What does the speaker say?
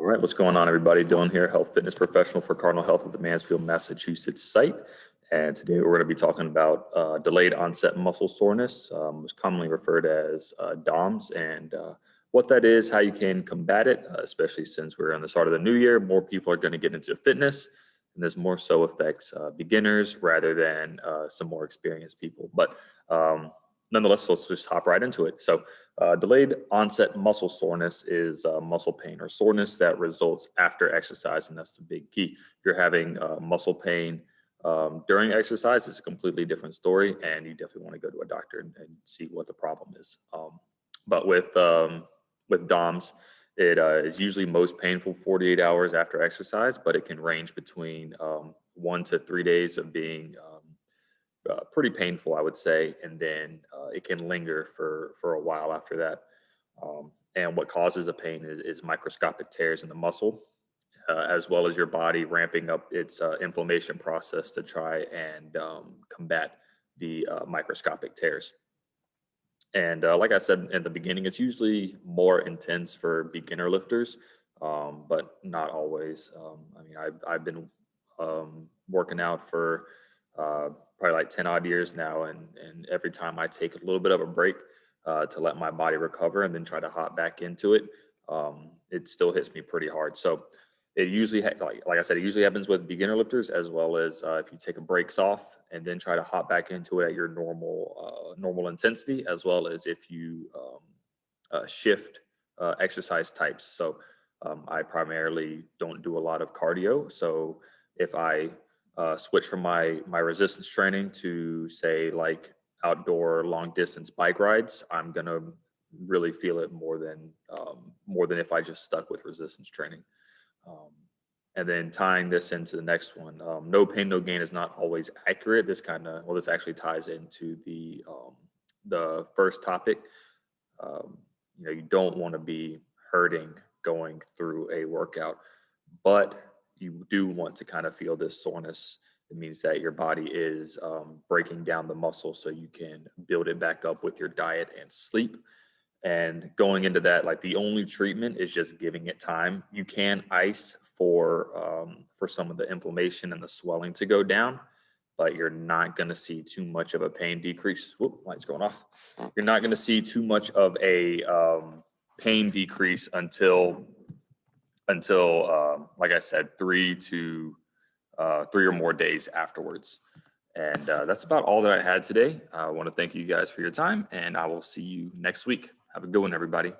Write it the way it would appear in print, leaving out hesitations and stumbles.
All right, what's going on, everybody? Dylan here, health fitness professional for Cardinal Health at the Mansfield, Massachusetts site. And today we're going to be talking about delayed onset muscle soreness, most commonly referred as DOMS, and what that is, how you can combat it, especially since we're on the start of the new year. More people are going to get into fitness, and this more so affects beginners rather than some more experienced people. But nonetheless, let's just hop right into it. So delayed onset muscle soreness is muscle pain or soreness that results after exercise, and that's the big key. If you're having muscle pain during exercise, it's a completely different story, and you definitely want to go to a doctor and see what the problem is. But with DOMS, it is usually most painful 48 hours after exercise, but it can range between 1 to 3 days of being pretty painful, I would say, and then it can linger for a while after that. And what causes the pain is microscopic tears in the muscle, as well as your body ramping up its inflammation process to try and combat the microscopic tears. And like I said in the beginning, it's usually more intense for beginner lifters, but not always. I mean, I've been working out for probably like 10 odd years now. And every time I take a little bit of a break to let my body recover and then try to hop back into it, it still hits me pretty hard. So it usually, like I said, it usually happens with beginner lifters, as well as if you take a breaks off and then try to hop back into it at your normal intensity, as well as if you shift exercise types. So I primarily don't do a lot of cardio. So if I switch from my resistance training to, say, like outdoor long distance bike rides, I'm gonna really feel it more than if I just stuck with resistance training. And then tying this into the next one, no pain, no gain is not always accurate. This actually ties into the first topic. You don't want to be hurting going through a workout, but you do want to kind of feel this soreness. It means that your body is breaking down the muscle so you can build it back up with your diet and sleep. And going into that, like, the only treatment is just giving it time. You can ice for some of the inflammation and the swelling to go down, but you're not going to see too much of a pain decrease. Whoop, light's going off. You're not going to see too much of a pain decrease until like I said, 3 or more days afterwards. And that's about all that I had today. I want to thank you guys for your time, and I will see you next week. Have a good one, everybody.